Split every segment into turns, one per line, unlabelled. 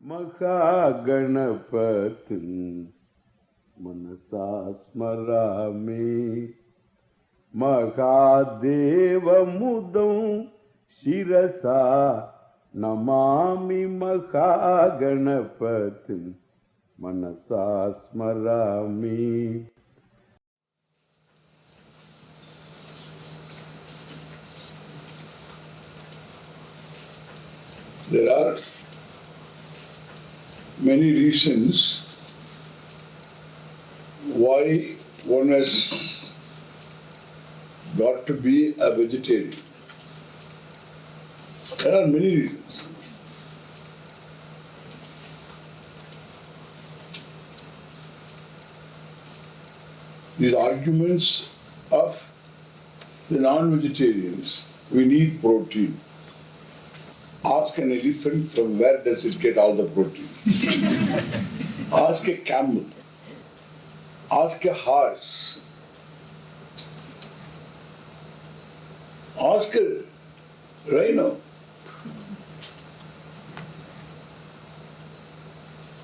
महागणपतिं मनसा स्मरामि महादेवमुदं शिरसा नमामि महागणपतिं मनसा स्मरामि.
There are many reasons why one has got to be a vegetarian. There are many reasons. These arguments of the non-vegetarians, we need protein. Ask an elephant from where does it get all the protein. Ask a camel. Ask a horse. Ask a rhino.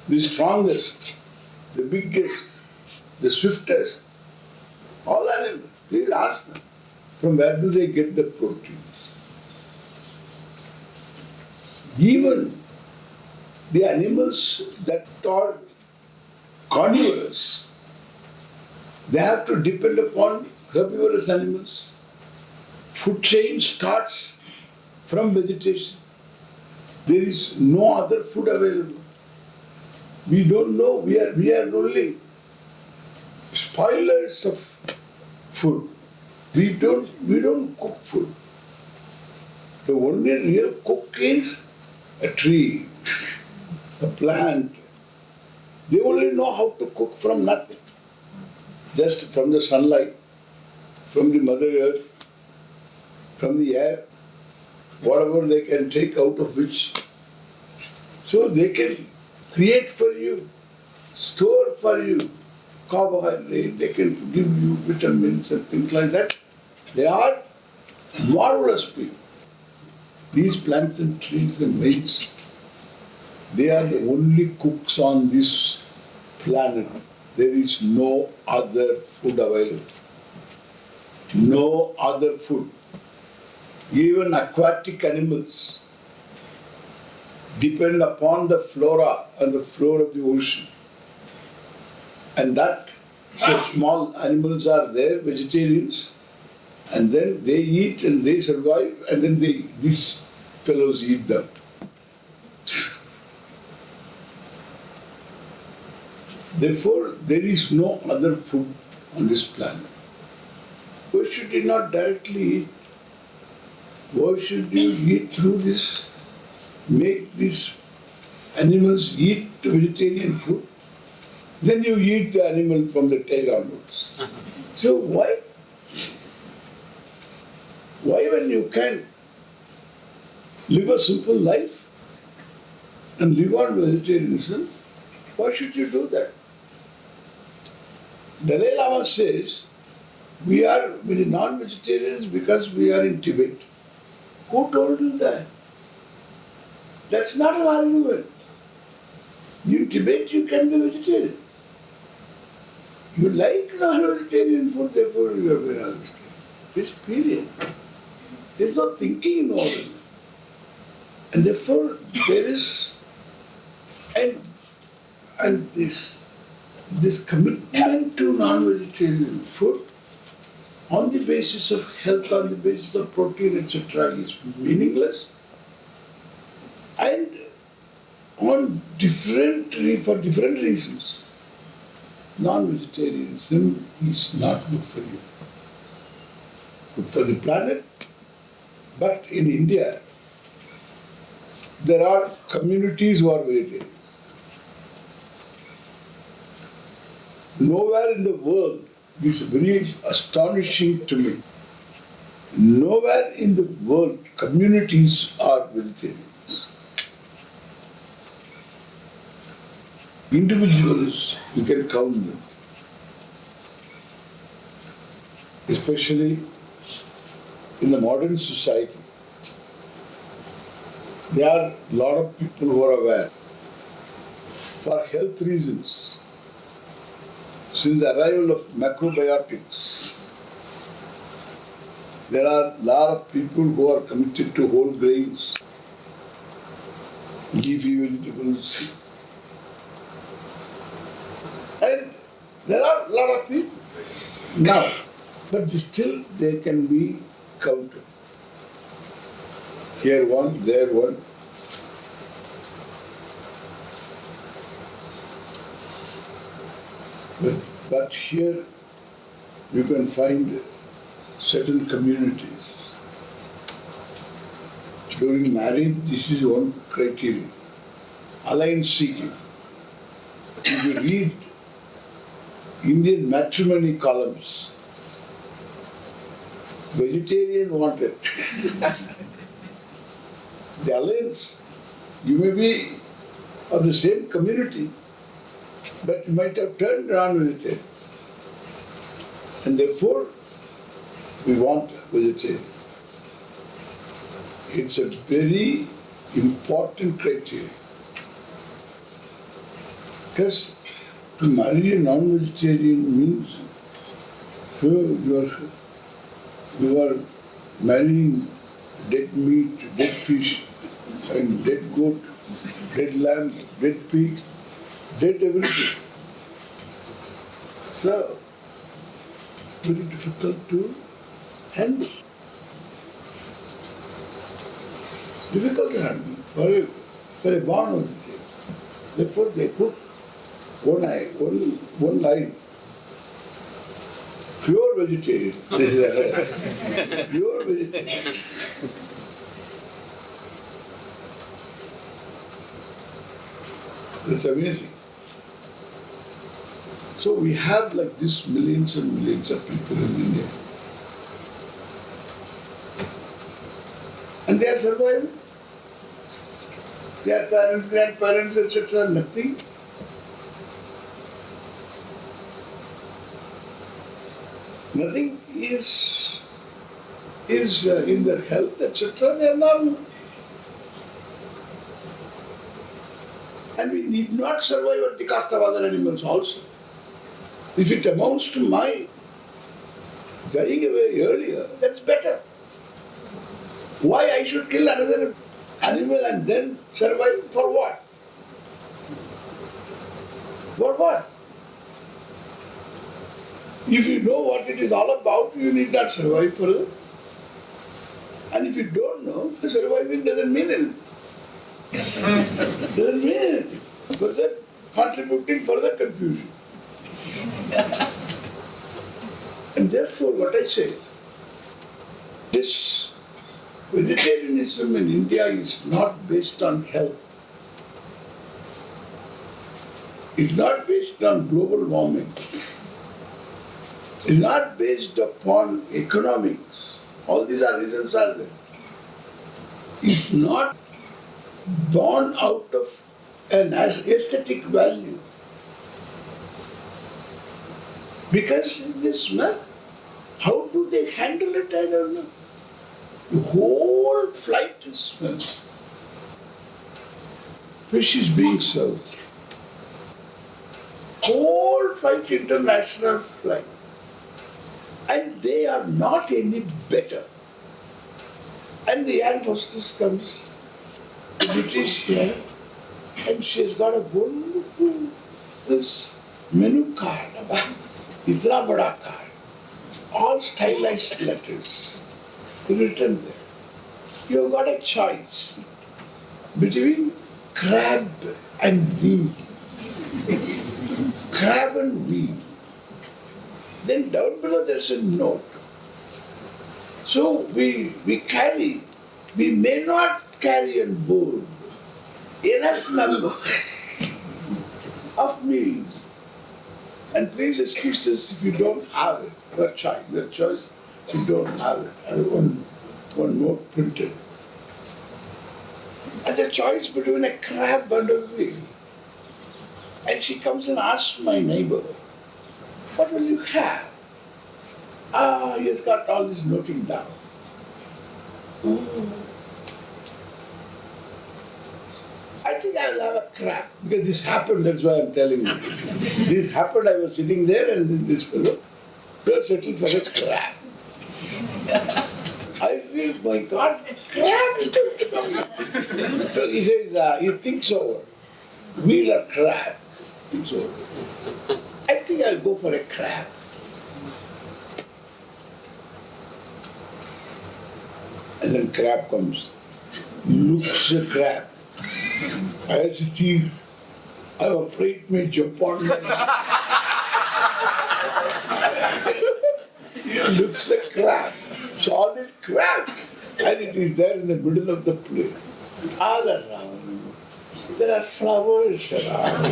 The strongest, the biggest, the swiftest, all animals. Please ask them. From where do they get the proteins? Even the animals that are carnivorous, they have to depend upon herbivorous animals. Food chain starts from vegetation. There is no other food available. We don't know. We are only spoilers of food. We don't cook food. The only real cook is a tree, a plant. They only know how to cook from nothing. Just from the sunlight, from the Mother Earth, from the air, whatever they can take out of which. So they can create for you, store for you carbohydrate, they can give you vitamins and things like that. They are marvelous people. These plants and trees and mates, they are the only cooks on this planet. There is no other food available. No other food. Even aquatic animals depend upon the flora and the flora of the ocean. And that, so small animals are there, vegetarians, and then they eat and they survive, and then these fellows eat them. Therefore, there is no other food on this planet. Why should you not directly eat? Why should you eat through this? Make these animals eat the vegetarian food? Then you eat the animal from the tail onwards. So why? Why, when you can live a simple life and live on vegetarianism, why should you do that? Dalai Lama says, we are non-vegetarians because we are in Tibet. Who told you that? That's not an argument. In Tibet you can be vegetarian. You like non-vegetarian food, therefore you are non-vegetarian. This period. There is no thinking involved in it. And therefore there is and this commitment to non-vegetarian food on the basis of health, on the basis of protein, etc. is meaningless. And for different reasons, non-vegetarianism is not good for you. Good for the planet. But in India, there are communities who are vegetarians. Nowhere in the world, this is very astonishing to me, nowhere in the world communities are vegetarians. Individuals, you can count them. Especially in the modern society, there are a lot of people who are aware for health reasons, since the arrival of macrobiotics, there are a lot of people who are committed to whole grains, leafy vegetables, and there are a lot of people now, but still they can be counted. Here one, there one. But here you can find certain communities. During marriage, this is one criteria. Alliance seeking. If you read Indian matrimony columns, vegetarian wanted. The alliance, you may be of the same community, but you might have turned around vegetarian. And therefore, we want vegetarian. It's a very important criteria. Because to marry a non-vegetarian means you are marrying dead meat, dead fish, and dead goat, dead lamb, dead pig, dead everything. So, very difficult to handle. Difficult to handle for a born vegetarian. Therefore, they put one line. Pure vegetarian. This is a pure vegetarian. It's amazing. So we have like this millions and millions of people in India. And they are surviving. Their parents, grandparents, etc., nothing. Nothing is in their health, etc. They are normal. And we need not survive at the cost of other animals also. If it amounts to my dying away earlier, that's better. Why I should kill another animal and then survive? For what? For what? If you know what it is all about, you need not survive further. And if you don't know, surviving doesn't mean anything. Doesn't mean anything. Further contributing further confusion. And therefore, what I say, this vegetarianism in India is not based on health. It's not based on global warming. It's not based upon economics. All these are reasons are there. It's not born out of an aesthetic value. Because this man, how do they handle it? I don't know. The whole flight is smelled. Fish is being served. Whole flight, international flight. And they are not any better. And the air hostess comes, the British here, and she has got a wonderful this menu card, itna bada card, all stylized letters written there. You have got a choice between crab and veal. Crab and veal. Then down below there's a note. So we may not carry on board enough number of meals. And please excuse us if you don't have it. Your choice, if you don't have it. I have one note printed. As a choice between a crab and a veal. And she comes and asks my neighbor, what will you have? He has got all this noting down. I think I will have a crab. Because this happened, that's why I'm telling you. This happened, I was sitting there and then this fellow settled for a crab. I feel, my God, crab is going to come. So he says, he thinks over. Wheel or crab? Thinks over. I think I'll go for a crab. And then crab comes. Looks a crab. As it is, I'm afraid it may jump on me. Looks a crab. Solid crab. And it is there in the middle of the place. All around. There are flowers around.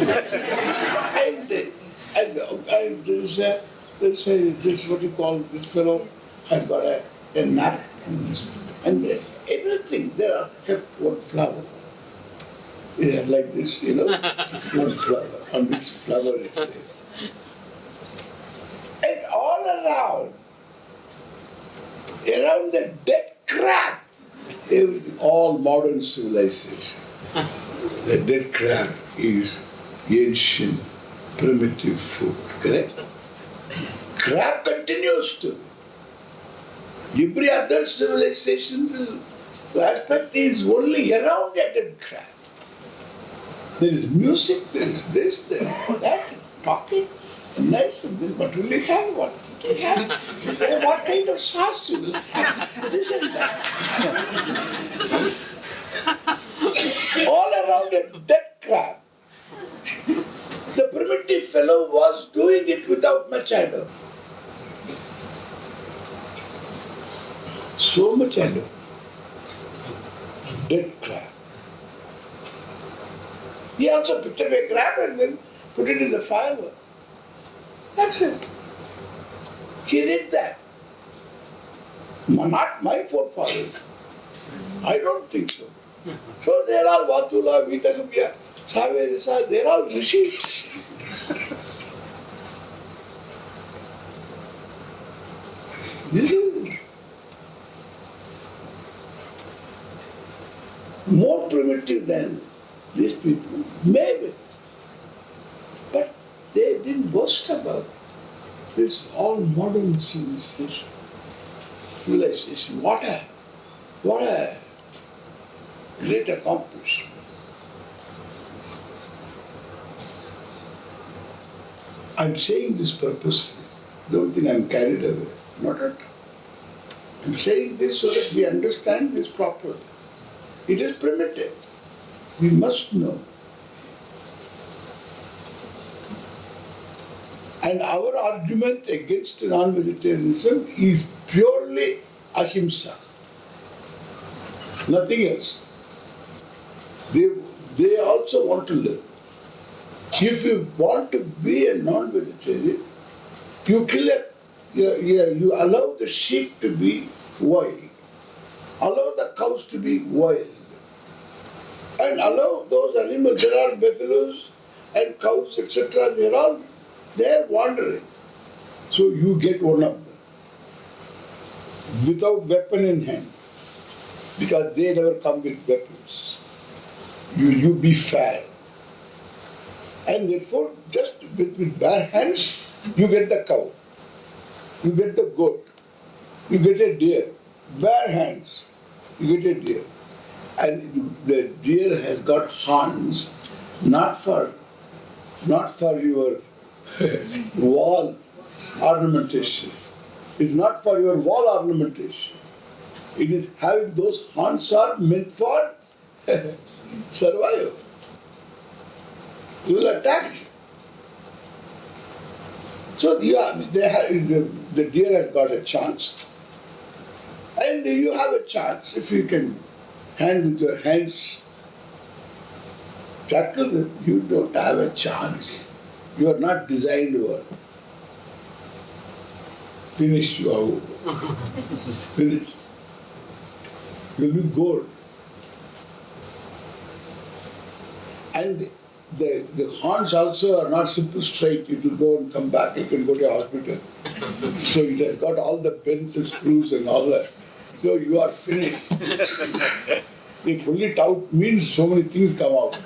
and this what you call, this fellow has got a nap. And everything, there are kept one flower. Yeah, like this, one flower, on this flower is there. And all around the dead crab, everything, all modern civilization. The dead crab is ancient, primitive food, correct? Crab continues to. Every other civilization, the aspect is only around a dead crab. There is music, there is this, there is that, talking, nice and this, but will you have what? Will you have? What kind of sauce you will have? This and that. All around a dead crab. The primitive fellow was doing it without much ado. So much ado. Dead crab. He also picked up a crab and then put it in the fire. That's it. He did that. Not my forefathers. I don't think so. So they're all Vatula, Vitakabhya, Saverisa, they're all rishis. This is more primitive than these people, maybe. But they didn't boast about this all modern civilization. What a great accomplishment. I'm saying this purposely. Don't think I'm carried away. Not at all. I'm saying this so that we understand this properly. It is primitive. We must know. And our argument against non-vegetarianism is purely ahimsa. Nothing else. They also want to live. If you want to be a non-vegetarian, you kill it. You allow the sheep to be wild. Allow the cows to be wild. And allow those animals, there are buffaloes and cows, etc. They're wandering. So you get one of them. Without weapon in hand. Because they never come with weapons. You be fair. And therefore, just with bare hands, you get the cow. You get the goat. You get a deer. Bare hands, you get a deer. And the deer has got horns, not for your wall ornamentation. It's not for your wall ornamentation. It is having those horns are meant for survival. They will attack you. So the deer has got a chance. And you have a chance if you can hand with your hands tackle them. You don't have a chance. You are not designed for. Finish, you are over. Finish. You'll be gold. And the horns also are not simple straight. It will go and come back. You can go to a hospital. So it has got all the bends and screws and all that. So you are finished. They pull it out means so many things come out.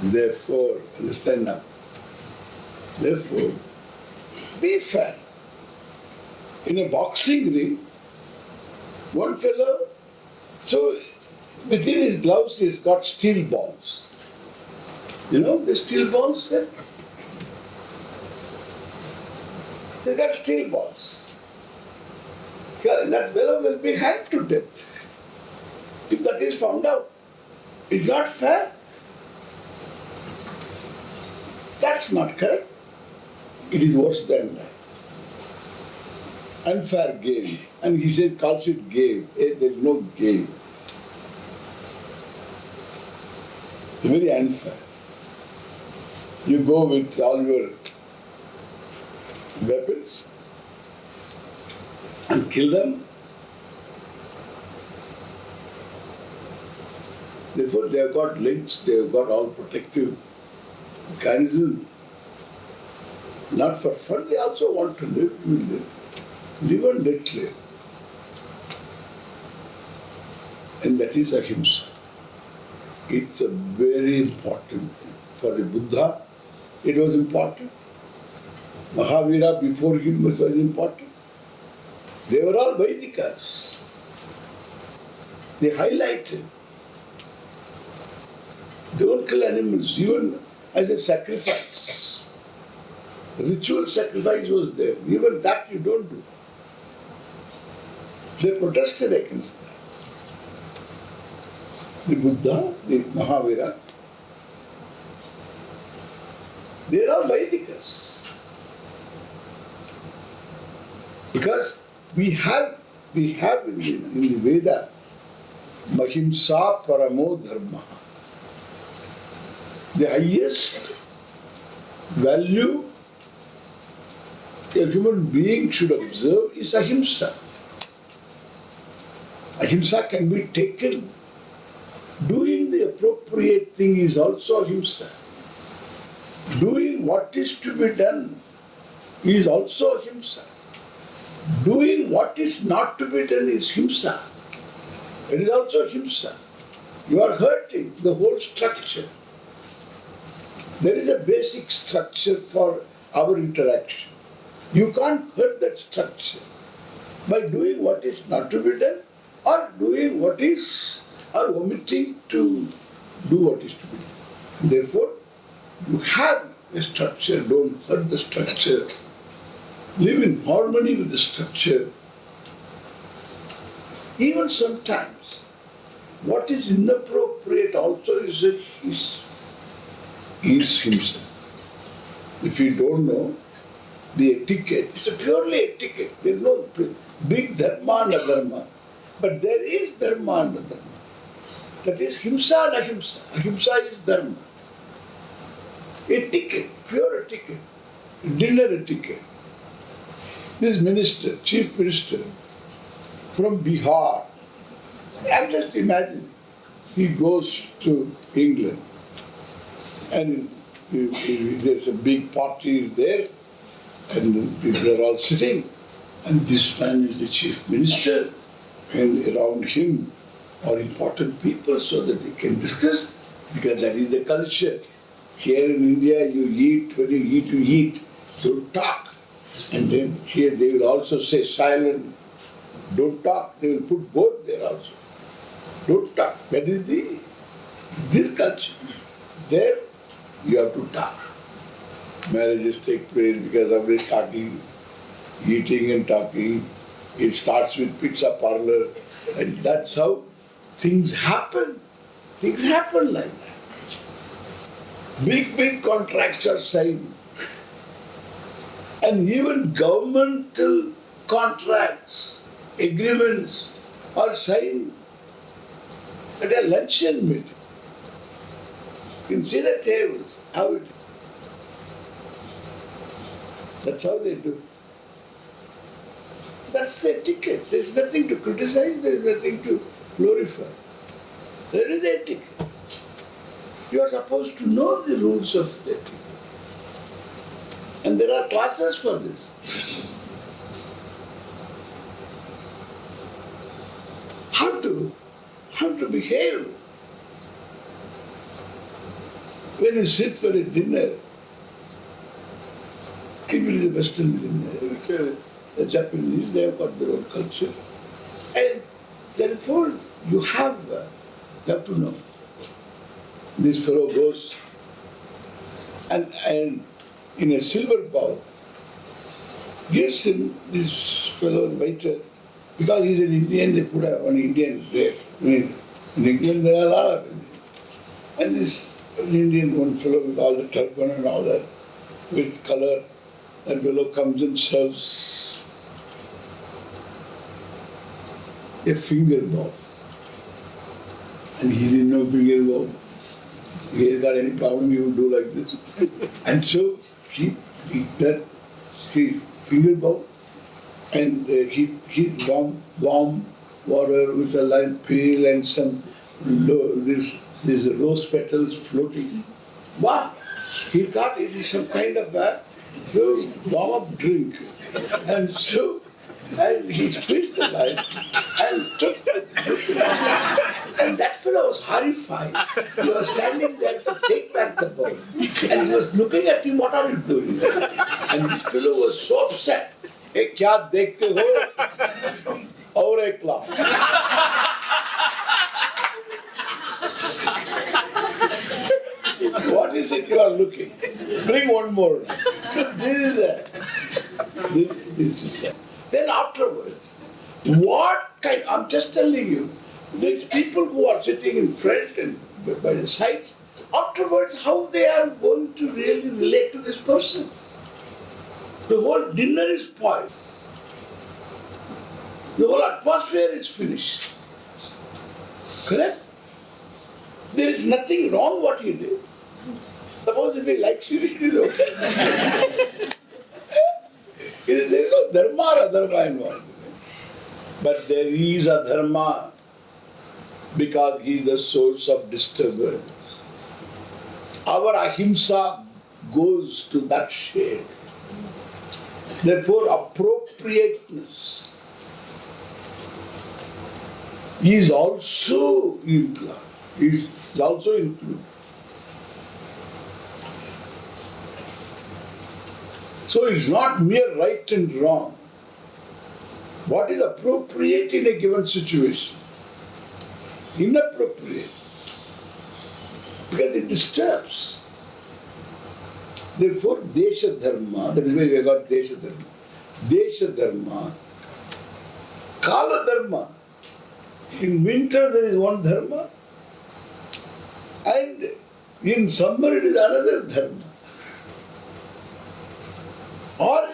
Therefore, understand now. Therefore, be fair. In a boxing ring, one fellow, so within his gloves he's got steel balls. You know the steel balls there? He's got steel balls. That fellow will be hanged to death if that is found out. It's not fair. That's not correct. It is worse than that. Unfair game. And he says, calls it game. There is no game. It's very unfair. You go with all your weapons and kill them. Therefore, they have got links, they have got all protective mechanism. Not for fun, they also want to live. Live and let live. And that is ahimsa. It's a very important thing. For the Buddha, it was important. Mahavira before him was important. They were all Vedikas. They highlighted. Don't kill animals, even as a sacrifice. Ritual sacrifice was there. Even that you don't do. They protested against that. The Buddha, the Mahavira, they are all Vedikas. Because we have in the Veda, ahimsa paramo dharma. The highest value a human being should observe is ahimsa. Ahimsa can be taken. Doing the appropriate thing is also ahimsa. Doing what is to be done is also ahimsa. Doing what is not to be done is himsa. It is also himsa. You are hurting the whole structure. There is a basic structure for our interaction. You can't hurt that structure by doing what is not to be done or doing what is, or omitting to do what is to be done. Therefore, you have a structure, don't hurt the structure. Live in harmony with the structure. Even sometimes, what is inappropriate also is himself. If you don't know the etiquette, it's a purely etiquette. There is no big dharma and adharma. But there is dharma and adharma. That is himsa and ahimsa. Ahimsa is dharma. Etiquette, pure etiquette. Dinner etiquette. This minister, chief minister from Bihar, I'm just imagining, he goes to England and there's a big party there and people are all sitting and this man is the chief minister and around him are important people so that they can discuss, because that is the culture. Here in India you eat, when you eat, don't talk. And then here they will also say silent, don't talk. They will put both there also. Don't talk. That is this culture. There you have to talk. Marriages take place because of this talking, eating and talking. It starts with pizza parlor, and that's how things happen. Things happen like that. Big contracts are signed. And even governmental contracts, agreements are signed at a luncheon meeting. You can see the tables, how it is. That's how they do. That's the etiquette. There is nothing to criticize, there is nothing to glorify. There is etiquette. You are supposed to know the rules of the etiquette. And there are classes for this. How to behave. When you sit for a dinner, if it is a Western dinner, the Japanese, they have got their own culture. And therefore, you have to know. This fellow goes and in a silver bowl, gives him, this fellow waiter, because he's an Indian, they put an Indian there. In England, there are a lot of Indians. And this Indian one fellow with all the turban and all that, with color, that fellow comes and serves a finger bowl. And he didn't know finger bowl. He has got any problem, he would do like this. And so he finger bowl, and he warm water with a lime peel and some these rose petals floating. Wow! He thought it is some kind of a warm up drink. And so he squeezed the lime and took the and that fellow was horrified. He was standing there to take back the bowl. And he was looking at him, what are you doing? And this fellow was so upset. "Hey, kya dekhte ho? Aur ek lao." What is it you are looking? Bring one more. So this is it. Then afterwards, what kind, I'm just telling you, these people who are sitting in front and by the sides, afterwards how they are going to really relate to this person. The whole dinner is spoiled. The whole atmosphere is finished. Correct? There is nothing wrong what he did. Suppose if he likes it, it is okay. There is no dharma or adharma involved. But there is a dharma because he is the source of disturbance. Our ahimsa goes to that shade. Therefore, appropriateness is also implied, is also included. So it's not mere right and wrong. What is appropriate in a given situation? Inappropriate. Because it disturbs. Therefore, desha dharma, that is why we have got desha dharma. Desha dharma, kala dharma. In winter there is one dharma, and in summer it is another dharma. Or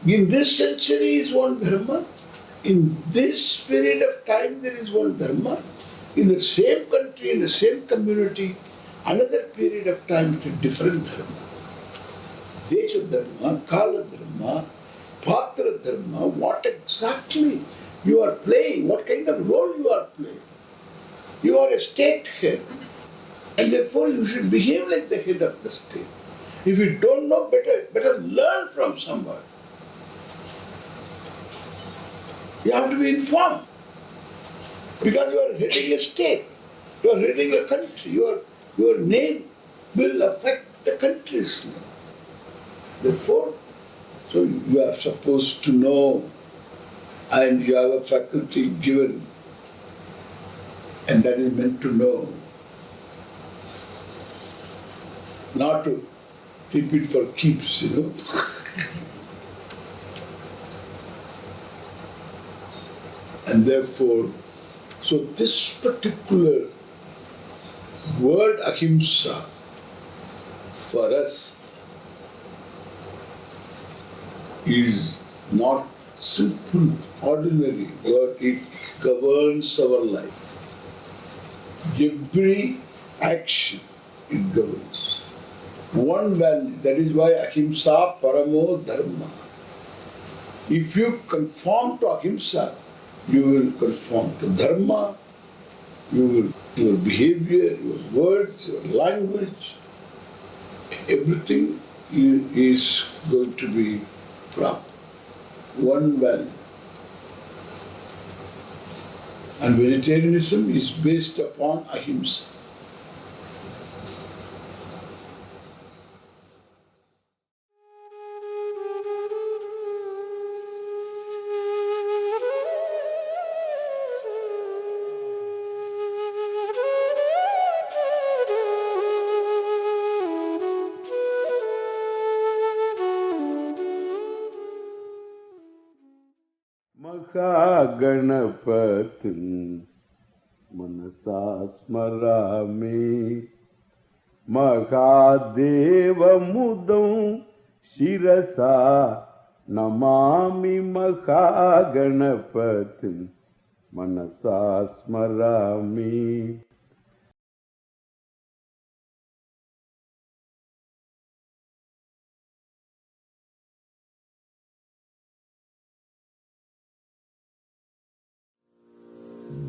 in this century is one dharma, in this period of time there is one dharma, in the same country, in the same community, another period of time it's a different dharma. Desha dharma, kala dharma, patra dharma, what exactly you are playing, what kind of role you are playing. You are a state head, and therefore you should behave like the head of the state. If you don't know better learn from somebody. You have to be informed. Because you are heading a state, you are heading a country, your name will affect the country's name. Therefore, so you are supposed to know, and you have a faculty given, and that is meant to know. Not to keep it for keeps, And therefore, so this particular word ahimsa for us is not simple, ordinary word. It governs our life. Every action it governs. One value, that is why ahimsa paramo dharma. If you conform to ahimsa, you will conform to dharma, your behavior, your words, your language, everything is going to be proper. One value. And vegetarianism is based upon ahimsa.
महागणपतिं मनसा स्मरामि महादेवमुदं शिरसा नमामि महागणपतिं मनसा स्मरामि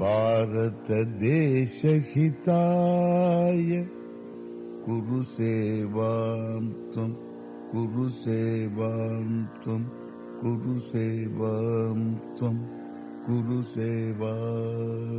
भारत देश हिताय कुरु सेवां त्वं कुरु सेवां त्वं कुरु सेवां त्वं कुरु सेवाम्